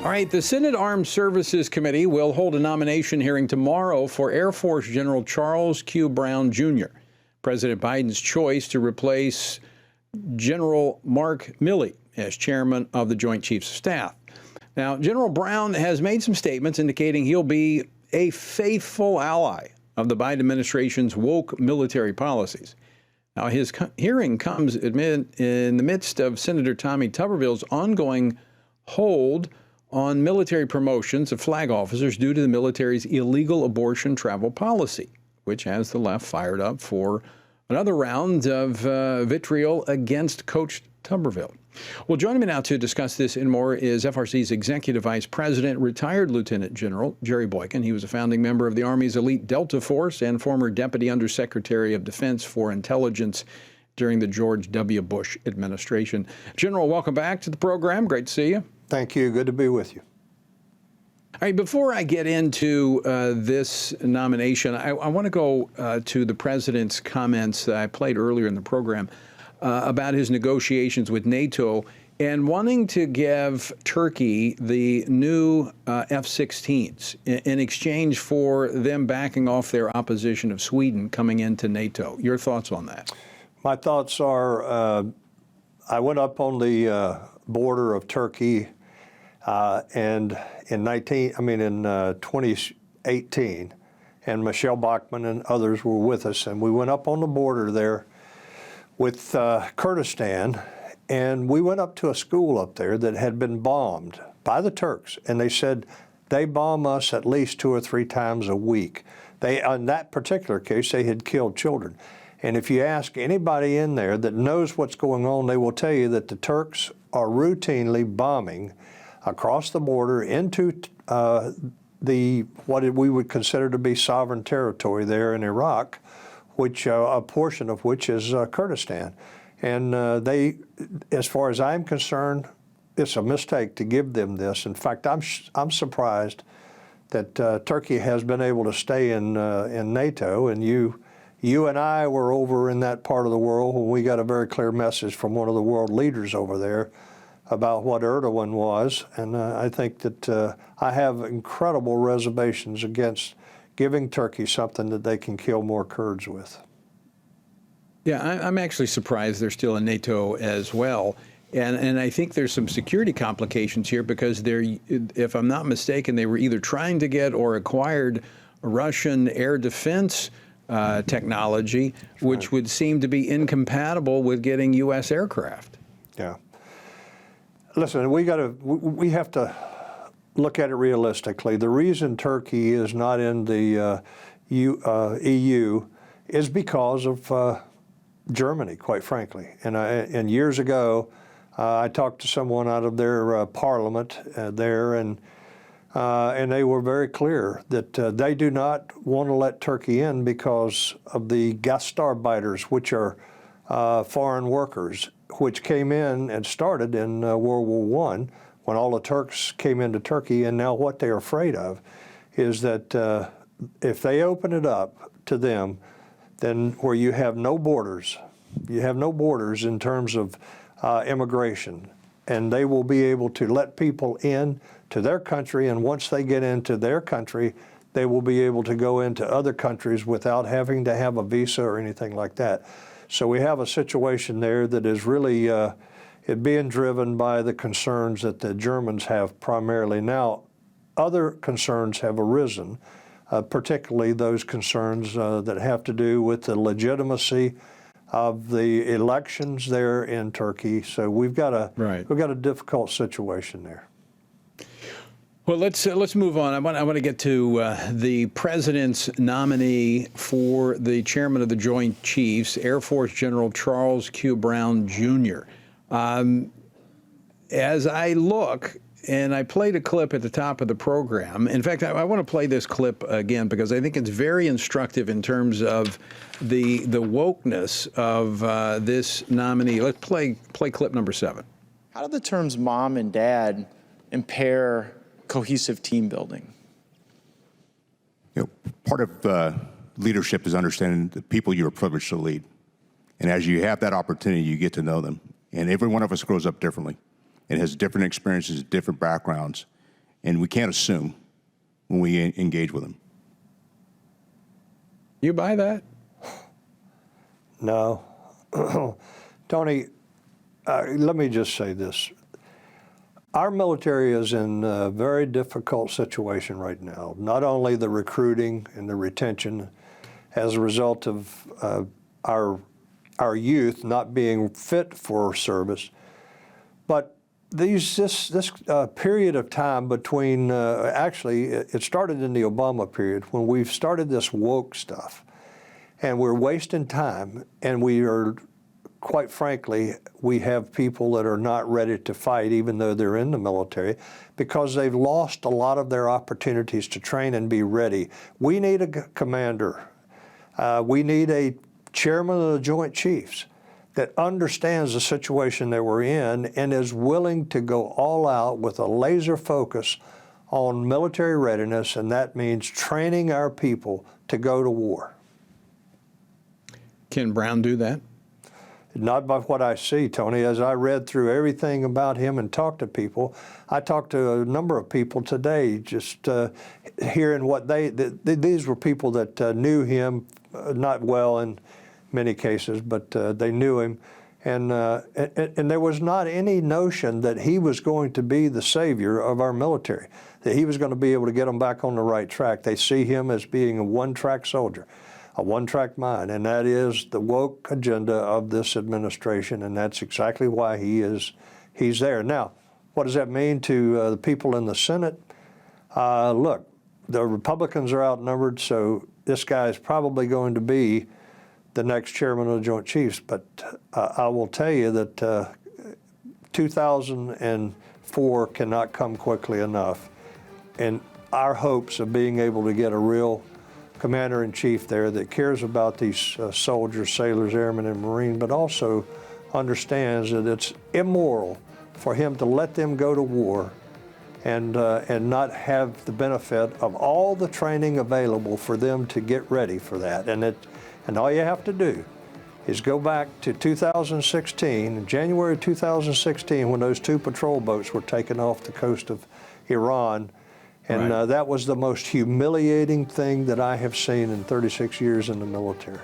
All right, the Senate Armed Services Committee will hold a nomination hearing tomorrow for Air Force General Charles Q. Brown, Jr., President Biden's choice to replace General Mark Milley as chairman of the Joint Chiefs of Staff. Now, General Brown has made some statements indicating he'll be a faithful ally of the Biden administration's woke military policies. Now, his hearing comes in the midst of Senator Tommy Tuberville's ongoing hold on military promotions of flag officers due to the military's illegal abortion travel policy, which has the left fired up for another round of vitriol against Coach Tuberville. Well, joining me now to discuss this and more is FRC's Executive Vice President, retired Lieutenant General Jerry Boykin. He was a founding member of the Army's elite Delta Force and former Deputy Undersecretary of Defense for Intelligence during the George W. Bush administration. General, welcome back to the program. Great to see you. Thank you. Good to be with you. All right, before I get into this nomination, I want to go to the president's comments that I played earlier in the program about his negotiations with NATO and wanting to give Turkey the new F-16s in exchange for them backing off their opposition of Sweden coming into NATO. Your thoughts on that? My thoughts are, I went up on the border of Turkey and in 2018, and Michelle Bachmann and others were with us, and we went up on the border there with Kurdistan, and we went up to a school up there that had been bombed by the Turks, and they said they bomb us at least 2 or 3 times a week. In that particular case, they had killed children. And if you ask anybody in there that knows what's going on, they will tell you that the Turks are routinely bombing across the border into what we would consider to be sovereign territory there in Iraq, which a portion of which is Kurdistan. And as far as I'm concerned, it's a mistake to give them this. In fact, I'm surprised that Turkey has been able to stay in NATO, and you and I were over in that part of the world when we got a very clear message from one of the world leaders over there about what Erdogan was, and I think that I have incredible reservations against giving Turkey something that they can kill more Kurds with. Yeah, I'm actually surprised they're still in NATO as well. And I think there's some security complications here because if I'm not mistaken, they were either trying to get or acquired Russian air defense technology, which would seem to be incompatible with getting U.S. aircraft. Yeah. Listen, we have to look at it realistically. The reason Turkey is not in the EU is because of Germany, quite frankly. And years ago, I talked to someone out of their parliament there, and they were very clear that they do not want to let Turkey in because of the Gastarbeiters, which are foreign workers, which came in and started in World War I when all the Turks came into Turkey. And now what they're afraid of is that if they open it up to them, then where you have no borders in terms of immigration, and they will be able to let people in to their country, and once they get into their country, they will be able to go into other countries without having to have a visa or anything like that. So we have a situation there that is really being driven by the concerns that the Germans have primarily. Now, other concerns have arisen, particularly those concerns that have to do with the legitimacy of the elections there in Turkey. So we've got a difficult situation there. Well, let's move on. I want to get to the president's nominee for the chairman of the Joint Chiefs, Air Force General Charles Q. Brown, Jr. As I look, and I played a clip at the top of the program. In fact, I want to play this clip again because I think it's very instructive in terms of the wokeness of this nominee. Let's play clip number 7. How do the terms mom and dad impair cohesive team building? Part of leadership is understanding the people you are privileged to lead. And as you have that opportunity, you get to know them. And every one of us grows up differently and has different experiences, different backgrounds. And we can't assume when we engage with them. You buy that? No. Tony, let me just say this. Our military is in a very difficult situation right now. Not only the recruiting and the retention as a result of our youth not being fit for service, but this period of time between, actually, it started in the Obama period when we've started this woke stuff, and we're wasting time, and we are, quite frankly, we have people that are not ready to fight even though they're in the military because they've lost a lot of their opportunities to train and be ready. We need a commander. We need a chairman of the Joint Chiefs that understands the situation that we're in and is willing to go all out with a laser focus on military readiness, and that means training our people to go to war. Can Brown do that? Not by what I see, Tony. As I read through everything about him and talked to people, I talked to a number of people today just hearing what these were people that knew him, not well in many cases, but they knew him. And there was not any notion that he was going to be the savior of our military, that he was going to be able to get them back on the right track. They see him as being a one-track soldier, a one-track mind, and that is the woke agenda of this administration, and that's exactly why he's there. Now, what does that mean to the people in the Senate? Look, the Republicans are outnumbered, so this guy is probably going to be the next chairman of the Joint Chiefs, but I will tell you that 2004 cannot come quickly enough, and our hopes of being able to get a real commander-in-chief there that cares about these soldiers, sailors, airmen, and Marines, but also understands that it's immoral for him to let them go to war and not have the benefit of all the training available for them to get ready for that. And all you have to do is go back to 2016, January 2016, when those 2 patrol boats were taken off the coast of Iran. And Right. that was the most humiliating thing that I have seen in 36 years in the military.